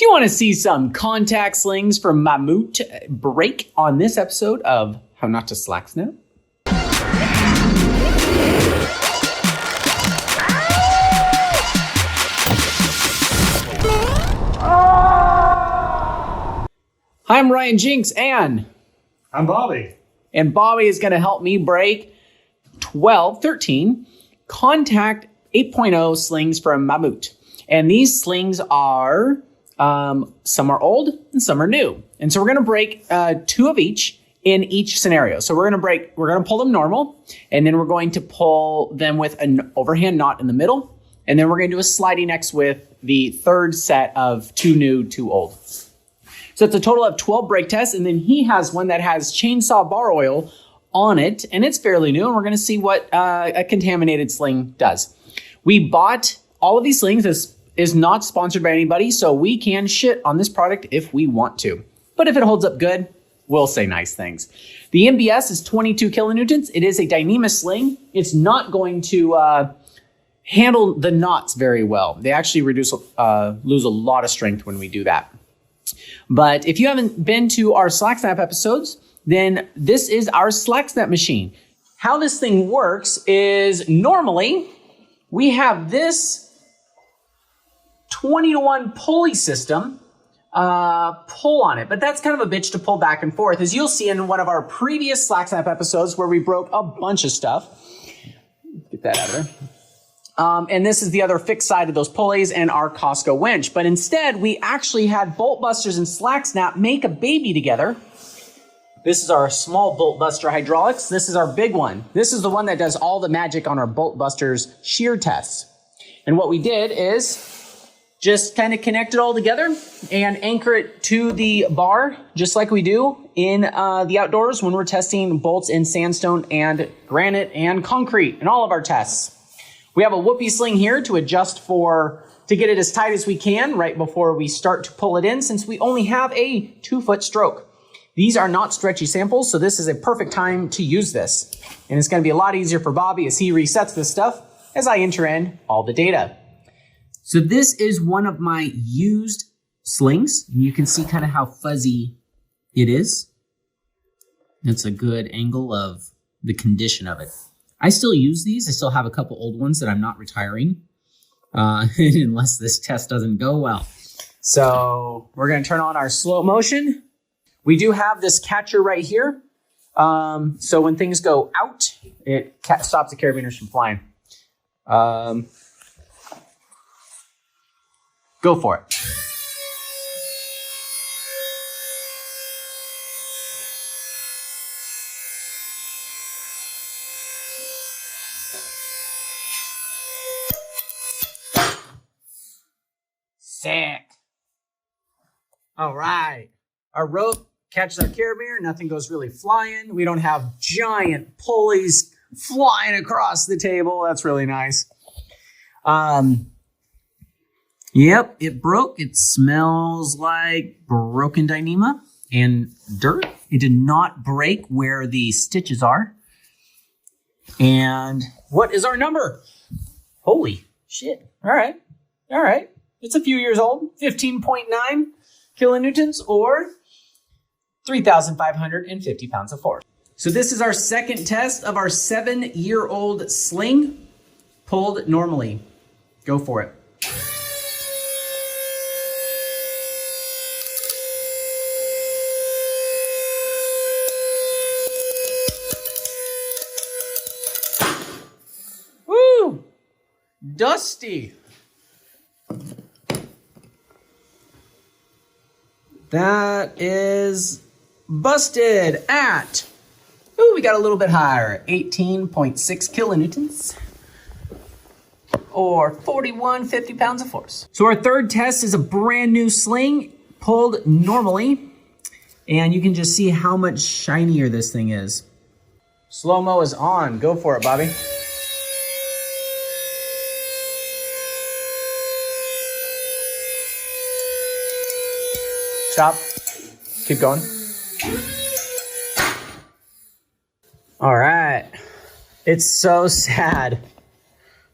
Do you want to see some contact slings from Mammut break on this episode of How Not to Slack Snap? Hi, I'm Ryan Jinks, and I'm Bobby. And Bobby is going to help me break 13 contact 8.0 slings from Mammut. And these slings are, some are old and some are new. And so we're going to break 2 of each in each scenario. So we're going to pull them normal, and then we're going to pull them with an overhand knot in the middle. And then we're going to do a sliding X with the third set of 2 new, 2 old. So it's a total of 12 break tests, and then he has one that has chainsaw bar oil on it, and it's fairly new, and we're going to see what a contaminated sling does. We bought all of these slings. This is not sponsored by anybody, so we can shit on this product if we want to. But if it holds up good, we'll say nice things. The MBS is 22 kilonewtons. It is a Dyneema sling. It's not going to handle the knots very well. They actually lose a lot of strength when we do that. But if you haven't been to our Slack Snap episodes, then this is our Slack Snap machine. How this thing works is normally we have this 20-to-1 pulley system pull on it, but that's kind of a bitch to pull back and forth, as you'll see in one of our previous Slack Snap episodes where we broke a bunch of stuff. Get that out of there. And this is the other fixed side of those pulleys and our Costco winch. But instead, we actually had Bolt Busters and Slack Snap make a baby together. This is our small Bolt Buster hydraulics. This is our big one. This is the one that does all the magic on our Bolt Busters shear tests. And what we did is just kind of connect it all together and anchor it to the bar, just like we do in the outdoors when we're testing bolts in sandstone and granite and concrete in all of our tests. We have a whoopee sling here to adjust to get it as tight as we can right before we start to pull it in, since we only have a 2-foot stroke. These are not stretchy samples, so this is a perfect time to use this. And it's going to be a lot easier for Bobby as he resets this stuff as I enter in all the data. So this is one of my used slings. You can see kind of how fuzzy it is. That's a good angle of the condition of it. I still use these. I still have a couple old ones that I'm not retiring unless this test doesn't go well. So we're going to turn on our slow motion. We do have this catcher right here. So when things go out, it stops the carabiners from flying. Go for it. Sick. All right. Our rope catches our carabiner. Nothing goes really flying. We don't have giant pulleys flying across the table. That's really nice. Yep, it broke. It smells like broken Dyneema and dirt. It did not break where the stitches are. And what is our number? Holy shit. All right. All right. It's a few years old, 15.9 kilonewtons or 3,550 pounds of force. So this is our second test of our 7-year-old sling pulled normally. Go for it. Woo! Dusty. That is busted at, we got a little bit higher, 18.6 kilonewtons or 4,150 pounds of force. So our third test is a brand new sling pulled normally, and you can just see how much shinier this thing is. Slow-mo is on. Go for it, Bobby. Stop. Keep going. All right. It's so sad.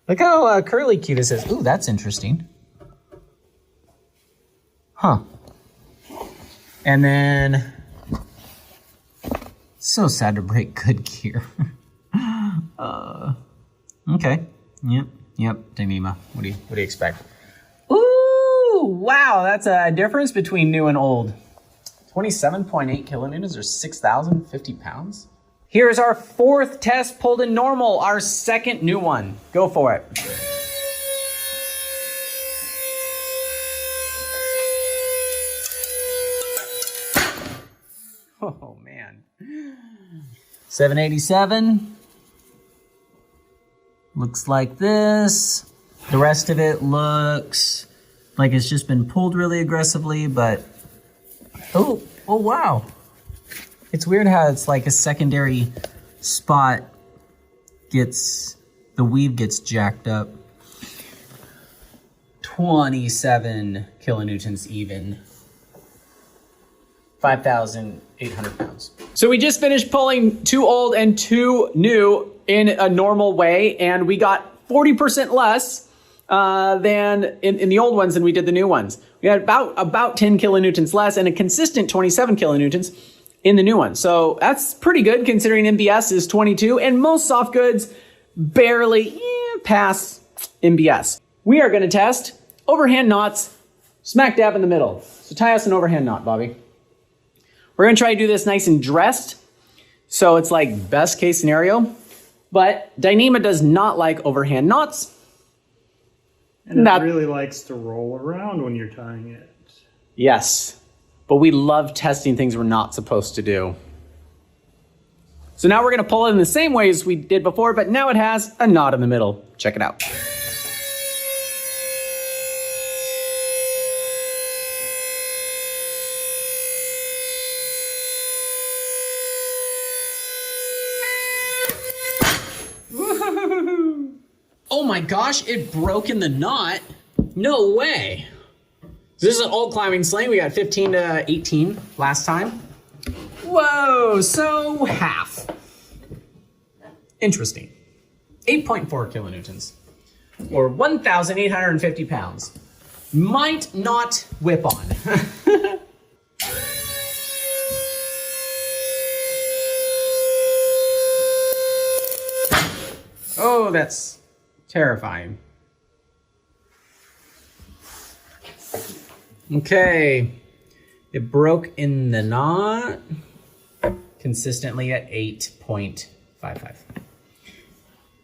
Look how curly cute this is. Ooh, that's interesting. Huh. And then, so sad to break good gear. Okay. Yep. Dyneema. What do you expect? Ooh, wow. That's a difference between new and old. 27.8 kilonewtons or 6,050 pounds. Here's our fourth test pulled in normal, our second new one. Go for it. Oh man. 787. Looks like this. The rest of it looks like it's just been pulled really aggressively, but oh wow. It's weird how it's like a secondary spot the weave gets jacked up. 27 kilonewtons even. 5,800 pounds. So we just finished pulling 2 old and 2 new in a normal way, and we got 40% less than in the old ones than we did the new ones. We had about 10 kilonewtons less and a consistent 27 kilonewtons in the new one. So that's pretty good considering MBS is 22 and most soft goods barely pass MBS. We are going to test overhand knots smack dab in the middle. So tie us an overhand knot, Bobby. We're going to try to do this nice and dressed. So it's like best case scenario. But Dyneema does not like overhand knots. And it really likes to roll around when you're tying it. Yes. But we love testing things we're not supposed to do. So now we're going to pull it in the same way as we did before, but now it has a knot in the middle. Check it out. Oh my gosh, it broke in the knot. No way. This is an old climbing sling. We got 15 to 18 last time. Whoa, so half. Interesting. 8.4 kilonewtons or 1,850 pounds. Might not whip on. Oh, that's terrifying. Okay, it broke in the knot consistently at 8.55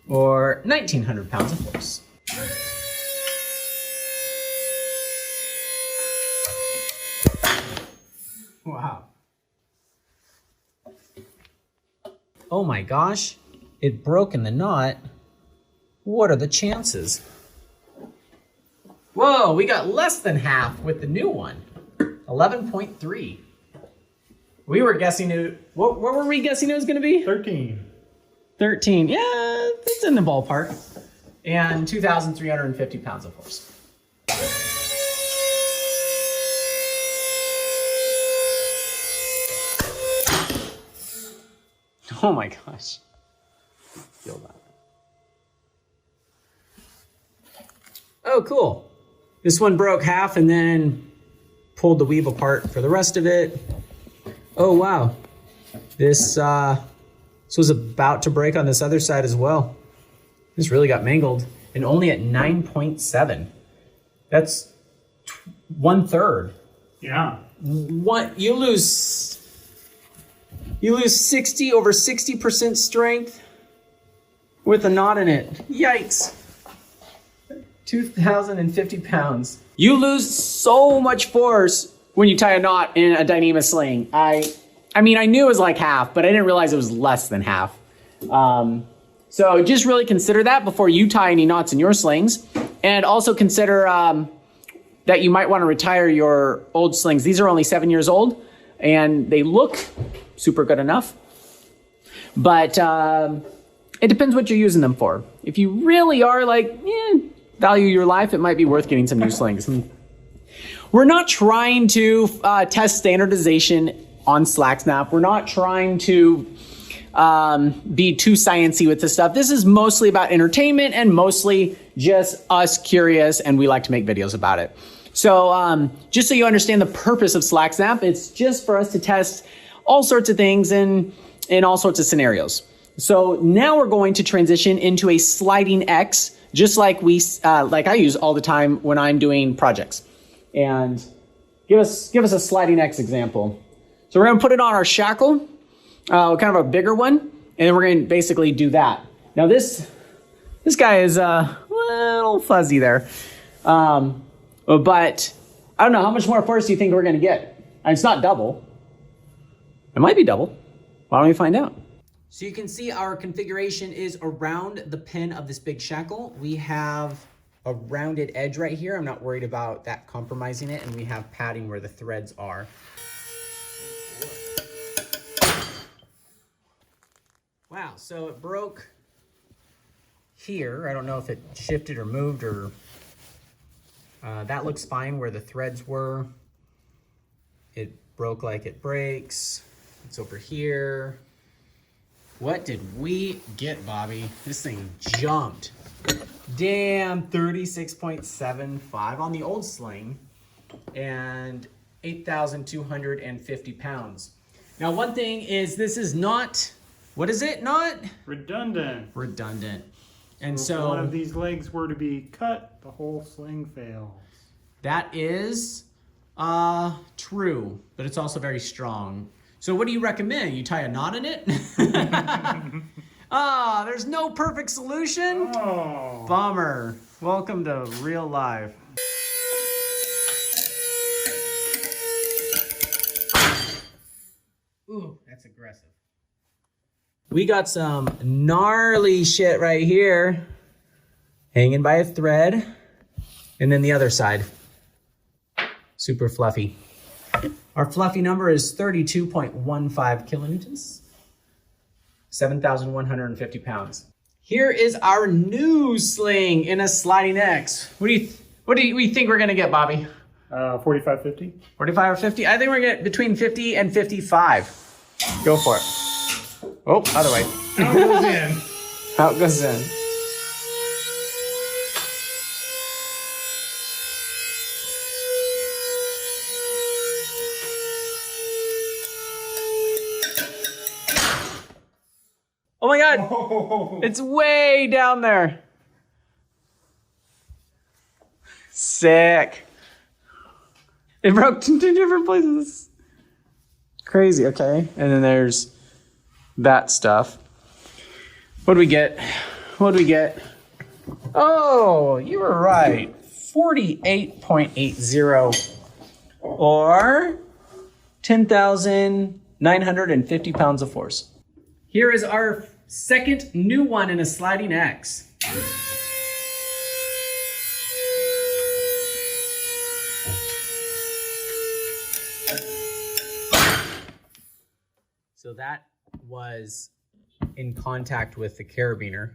or 1,900 pounds of force. Wow. Oh my gosh, it broke in the knot. What are the chances? Whoa, we got less than half with the new one. 11.3. We were guessing what were we guessing it was going to be? 13. 13. Yeah, it's in the ballpark. And 2,350 pounds of force. Oh my gosh. Feel that. Oh, cool. This one broke half and then pulled the weave apart for the rest of it. Oh, wow. This was about to break on this other side as well. This really got mangled and only at 9.7. That's 1/3. Yeah. What you lose 60 over 60% strength with a knot in it. Yikes. 2,050 pounds. You lose so much force when you tie a knot in a Dyneema sling. I mean, I knew it was like half, but I didn't realize it was less than half. So just really consider that before you tie any knots in your slings. And also consider that you might want to retire your old slings. These are only 7 years old, and they look super good enough. But it depends what you're using them for. If you really are like, value your life, it might be worth getting some new slings. We're not trying to test standardization on Slack Snap. We're not trying to be too sciencey with this stuff. This is mostly about entertainment and mostly just us curious, and we like to make videos about it. So just so you understand the purpose of slack snap, it's just for us to test all sorts of things in all sorts of scenarios. So now we're going to transition into a sliding X, just like I use all the time when I'm doing projects. And give us a sliding X example. So we're going to put it on our shackle, kind of a bigger one, and then we're going to basically do that. Now this guy is a little fuzzy there. But I don't know, how much more force do you think we're going to get? It's not double. It might be double. Why don't we find out? So you can see our configuration is around the pin of this big shackle. We have a rounded edge right here. I'm not worried about that compromising it. And we have padding where the threads are. Wow, so it broke here. I don't know if it shifted or moved or... that looks fine where the threads were. It broke like it breaks. It's over here. What did we get, Bobby? This thing jumped. Damn, 36.75 on the old sling and 8,250 pounds. Now, one thing is this is not, what is it not? Redundant. Redundant. And So so if one of these legs were to be cut, the whole sling fails. that is true, but it's also very strong. So what do you recommend? You tie a knot in it? There's no perfect solution? Oh. Bummer. Welcome to real life. Ooh, that's aggressive. We got some gnarly shit right here. Hanging by a thread. And then the other side. Super fluffy. Our fluffy number is 32.15 kilonewtons. 7,150 pounds. Here is our new sling in a sliding X. What do we think we're gonna get, Bobby? 45, 50? 45 or 50? I think we're gonna get between 50 and 55. Go for it. Oh, other way. Out goes in. Out goes in. Oh my God, Oh. it's way down there. Sick. It broke two different places. Crazy, okay. And then there's that stuff. What do we get? What do we get? Oh, you were right. 48.80 or 10,950 pounds of force. Here is our second new one in a sliding X. So that was in contact with the carabiner.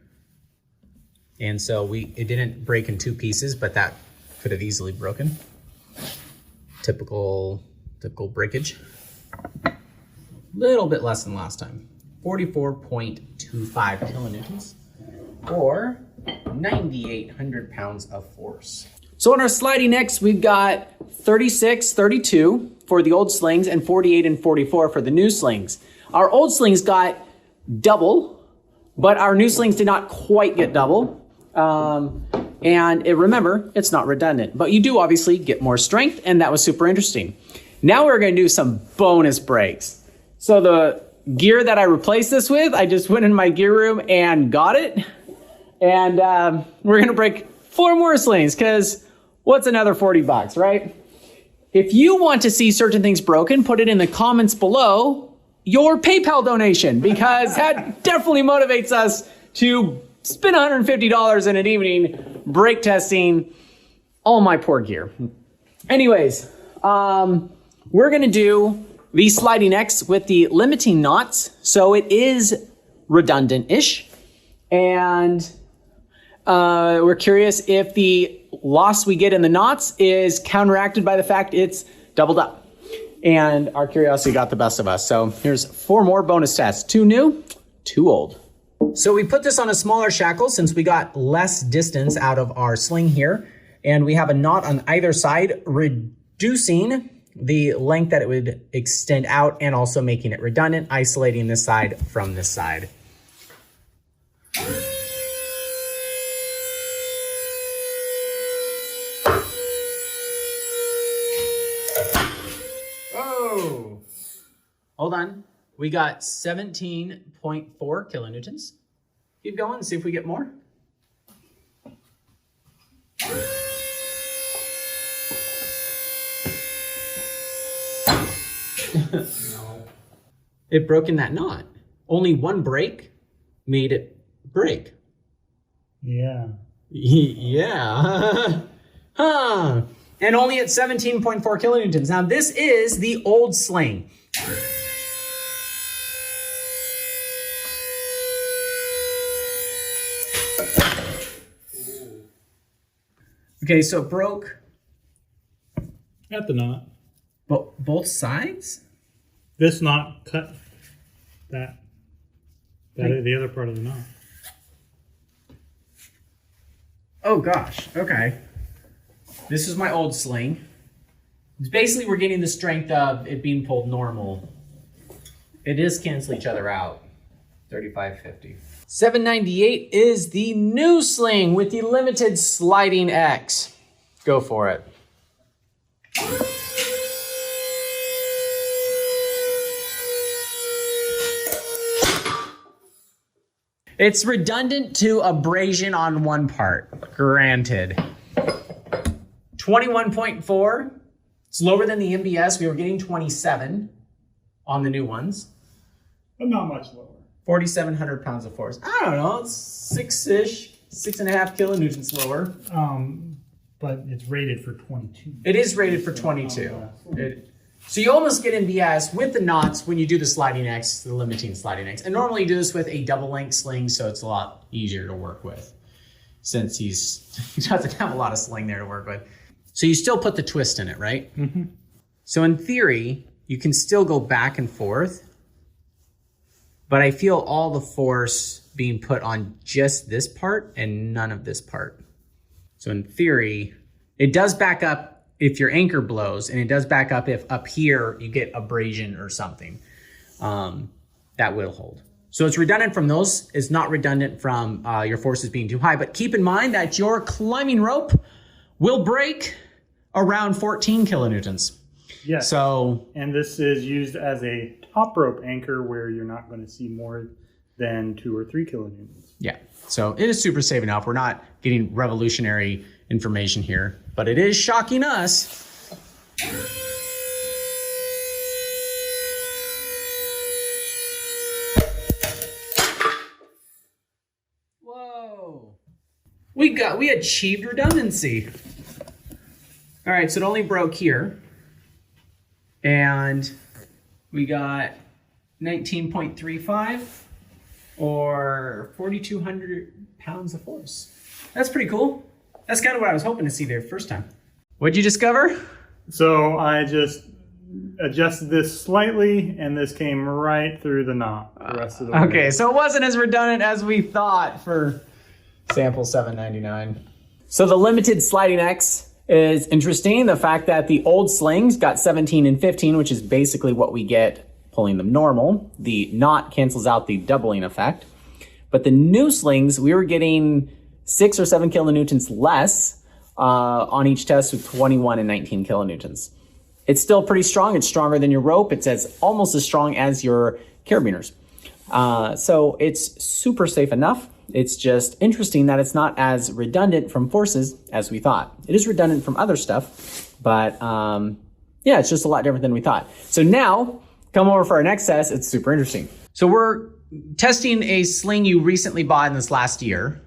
And so it didn't break in two pieces, but that could have easily broken. Typical breakage. Little bit less than last time. 44.25 kilonewtons or 9,800 pounds of force. So on our sliding X, we've got 36, 32 for the old slings and 48 and 44 for the new slings. Our old slings got double, but our new slings did not quite get double. Remember, it's not redundant, but you do obviously get more strength, and that was super interesting. Now we're going to do some bonus breaks. So the gear that I replaced this with, I just went in my gear room and got it. And we're going to break 4 more slings because what's another $40, right? If you want to see certain things broken, put it in the comments below your PayPal donation because that definitely motivates us to spend $150 in an evening brake testing all my poor gear. Anyways, we're going to do the sliding X with the limiting knots. So it is redundant-ish. And we're curious if the loss we get in the knots is counteracted by the fact it's doubled up. And our curiosity got the best of us. So here's 4 more bonus tests. 2 new, 2 old. So we put this on a smaller shackle since we got less distance out of our sling here. And we have a knot on either side, reducing the length that it would extend out and also making it redundant, isolating this side from this side. Oh, hold on. We got 17.4 kilonewtons. Keep going and see if we get more. No. It broke in that knot. Only one break made it break. Yeah. Yeah. Huh. And only at 17.4 kilonewtons. Now this is the old sling. Okay, so it broke At the knot. both sides? This knot cut the other part of the knot. Oh gosh, okay. This is my old sling. It's basically we're getting the strength of it being pulled normal. It is cancel each other out. 35.50. 798 is the new sling with the limited sliding X. Go for it. It's redundant to abrasion on one part, granted. 21.4, it's lower than the MBS. We were getting 27 on the new ones. But not much lower. 4,700 pounds of force. I don't know, it's 6-ish, 6.5 kilonewtons lower. But it's rated for 22. It is rated for 22. So you almost get MBS with the knots when you do the sliding X, the limiting sliding X. And normally you do this with a double length sling, so it's a lot easier to work with since he doesn't have a lot of sling there to work with. So you still put the twist in it, right? Mm-hmm. So in theory, you can still go back and forth, but I feel all the force being put on just this part and none of this part. So in theory, it does back up if your anchor blows, and it does back up if up here you get abrasion or something. That will hold. So it's redundant from those. It's not redundant from your forces being too high, but keep in mind that your climbing rope will break around 14 kilonewtons. Yes. So, and this is used as a top rope anchor where you're not going to see more than 2 or 3 kilonewtons. yeah. So it is super safe enough. We're not getting revolutionary information here, but it is shocking us. Whoa. We achieved redundancy. All right, so it only broke here. And we got 19.35 or 4,200 pounds of force. That's pretty cool. That's kind of what I was hoping to see there first time. What'd you discover? So I just adjusted this slightly, and this came right through the knot the rest of the way. Okay, so it wasn't as redundant as we thought for sample 799. So the limited sliding X is interesting. The fact that the old slings got 17 and 15, which is basically what we get pulling them normal. The knot cancels out the doubling effect. But the new slings, we were getting 6 or 7 kilonewtons less on each test with 21 and 19 kilonewtons. It's still pretty strong. It's stronger than your rope. It's almost as strong as your carabiners. So it's super safe enough. It's just interesting that it's not as redundant from forces as we thought. It is redundant from other stuff, but yeah, it's just a lot different than we thought. So now, come over for our next test. It's super interesting. So we're testing a sling you recently bought in this last year.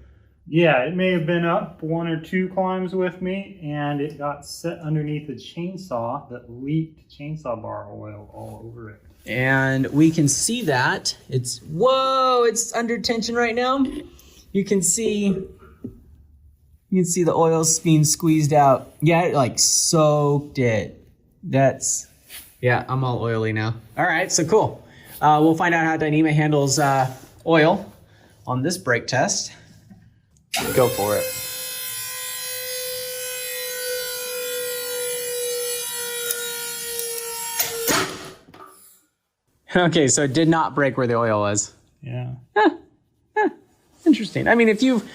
Yeah, it may have been up 1 or 2 climbs with me, and it got set underneath a chainsaw that leaked chainsaw bar oil all over it. And we can see that it's under tension right now. You can see the oil's being squeezed out. Yeah, it like soaked it. Yeah, I'm all oily now. All right, so cool. We'll find out how Dyneema handles oil on this brake test. Go for it. Okay, so it did not break where the oil was. Yeah. Interesting. I mean, if you've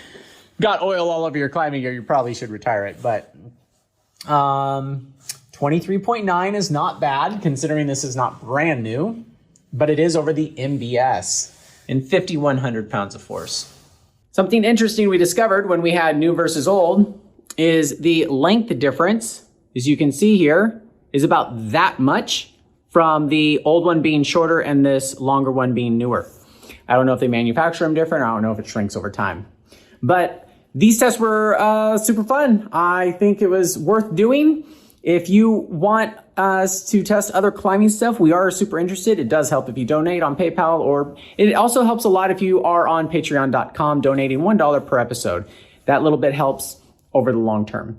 got oil all over your climbing gear, you probably should retire it. But 23.9 is not bad, considering this is not brand new, but it is over the MBS. And 5,100 pounds of force. Something interesting we discovered when we had new versus old is the length difference, as you can see here, is about that much from the old one being shorter and this longer one being newer. I don't know if they manufacture them different. I don't know if it shrinks over time. But these tests were super fun. I think it was worth doing. If you want us to test other climbing stuff, we are super interested. It does help if you donate on PayPal, or it also helps a lot if you are on patreon.com donating $1 per episode. That little bit helps over the long term.